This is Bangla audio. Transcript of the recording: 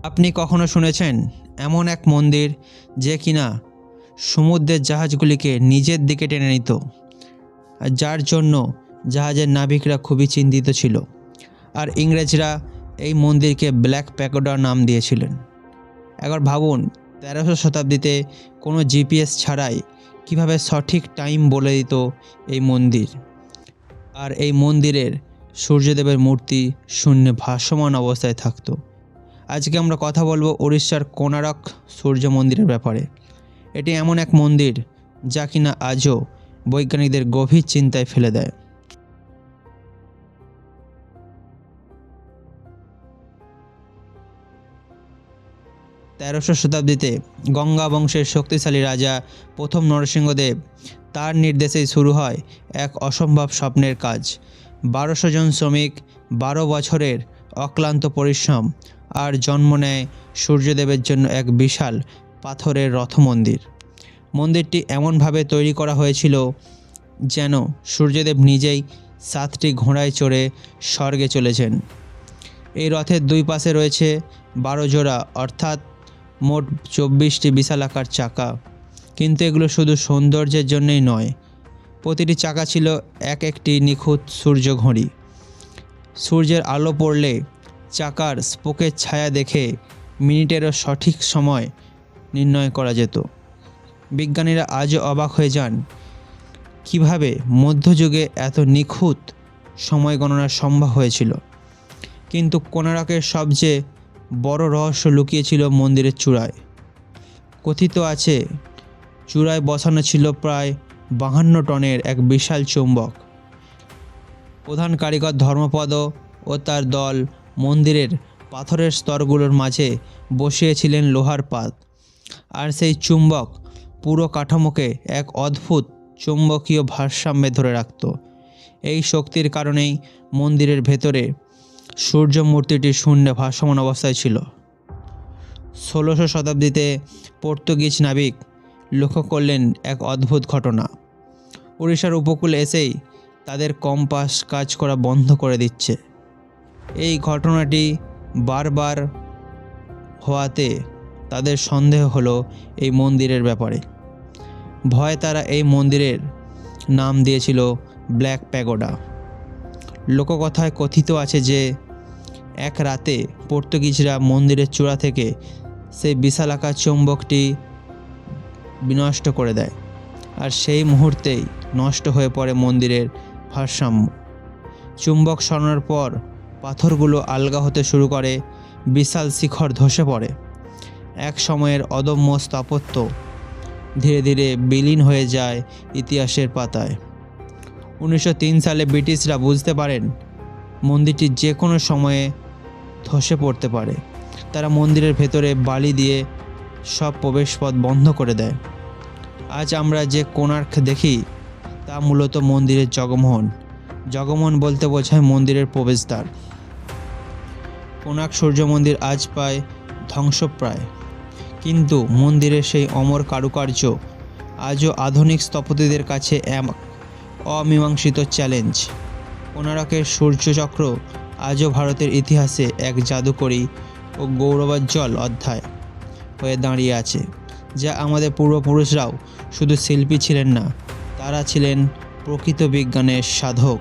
আপনি কখনো শুনেছেন এমন এক মন্দির যে কিনা সমুদ্রের জাহাজগুলিকে নিজের দিকে টেনে নিত, আর যার জন্য জাহাজের নাবিকরা খুবই চিন্তিত ছিল, আর ইংরেজরা এই মন্দিরকে ব্ল্যাক প্যাগোডা নাম দিয়েছিলেন। একবার ভাবুন, 1300 শতাব্দীতে কোনো জিপিএস ছাড়াই কিভাবে সঠিক টাইম বলে দিত এই মন্দির। আর এই মন্দিরের সূর্যদেবের মূর্তি শূন্যে ভাসমান অবস্থায় থাকতো। আজকে আমরা কথা বলবো উড়িষ্যার কোণারক সূর্য মন্দিরের ব্যাপারে। এটি এমন এক মন্দির যা কিনা আজও বৈজ্ঞানিকদের গভীর চিন্তায় ফেলে দেয়। তেরোশো শতাব্দীতে গঙ্গা বংশের শক্তিশালী রাজা প্রথম নরসিংহদেব, তার নির্দেশেই শুরু হয় এক অসম্ভব স্বপ্নের কাজ। 1200 জন শ্রমিক, 12 বছরের অক্লান্ত পরিশ্রম, আর জন্ম নেয় সূর্যদেবের জন্য এক বিশাল পাথরের রথ মন্দির। মন্দিরটি এমনভাবে তৈরি করা হয়েছিল যেন সূর্যদেব নিজেই 7টি ঘোড়ায় চড়ে স্বর্গে চলেছেন। এই রথের দুই পাশে রয়েছে 12 জোড়া অর্থাৎ মোট 24টি বিশালাকার চাকা। কিন্তু এগুলো শুধু সৌন্দর্যের জন্যই নয়, প্রতিটি চাকা ছিল এক একটি নিখুঁত সূর্য ঘড়ি। সূর্যের আলো পড়লে চাকার স্পোকের ছায়া দেখে মিনিটেরও সঠিক সময় নির্ণয় করা যেত। বিজ্ঞানীরা আজও অবাক হয়ে যান কিভাবে মধ্যযুগে এত নিখুঁত সময় গণনা সম্ভব হয়েছিল। কিন্তু কোণারকের সবচেয়ে বড় রহস্য লুকিয়েছিল মন্দিরের চূড়ায়। কথিত আছে চূড়ায় বসানো ছিল প্রায় 52 টনের এক বিশাল চুম্বক। প্রধান কারিগর ধর্মপদ ও তার দল মন্দিরের পাথরের স্তরগুলোর মাঝে বসিয়েছিলেন লোহার পাত, আর সেই চুম্বক পুরো কাঠামোকে এক অদ্ভুত চুম্বকীয় ভারসাম্যে ধরে রাখত। এই শক্তির কারণেই মন্দিরের ভেতরে সূর্য মূর্তিটি শূন্যে ভাসমান অবস্থায় ছিল। 16শো শতাব্দীতে পর্তুগিজ নাবিক লক্ষ্য করলেন এক অদ্ভুত ঘটনা। উড়িষ্যার উপকূলে এসেই তাদের কম্পাস কাজ করা বন্ধ করে দিচ্ছে। এই ঘটনাটি বারবার হওয়াতে তাদের সন্দেহ হলো এই মন্দিরের ব্যাপারে। ভয়ে তারা এই মন্দিরের নাম দিয়েছিল ব্ল্যাক প্যাগোডা। লোককথায় কথিত আছে যে এক রাতে পর্তুগিজরা মন্দিরের চূড়া থেকে সেই বিশালাকার চুম্বকটি বিনষ্ট করে দেয়, আর সেই মুহূর্তেই নষ্ট হয়ে পড়ে মন্দিরের ভারসাম্য। চুম্বক সরানোর পর পাথরগুলো আলগা হতে শুরু করে, বিশাল শিখর ধসে পড়ে। এক সময়ের অদম্য স্থাপত্য ধীরে ধীরে বিলীন হয়ে যায় ইতিহাসের পাতায়। 1903 সালে ব্রিটিশরা বুঝতে পারেন মন্দিরটি যে কোনো সময়ে ধসে পড়তে পারে। তারা মন্দিরের ভেতরে বালি দিয়ে সব প্রবেশপথ বন্ধ করে দেয়। আজ আমরা যে কোণার্ক দেখি তা মূলত মন্দিরের জগমোহন। জগমোহন বলতে বোঝায় মন্দিরের প্রবেশদ্বার। কোণার্ক সূর্য মন্দির আজ প্রায় ধ্বংসপ্রায়, কিন্তু মন্দিরের সেই অমর কারুকার্য আজও আধুনিক স্থপতিদের কাছে এক অমীমাংসিত চ্যালেঞ্জ। কোণারকের সূর্যচক্র আজও ভারতের ইতিহাসে এক জাদুকরী ও গৌরবোজ্জ্বল অধ্যায় হয়ে দাঁড়িয়ে আছে, যা আমাদের পূর্বপুরুষরাও শুধু শিল্পী ছিলেন না, তারা ছিলেন প্রকৃত বিজ্ঞানের সাধক।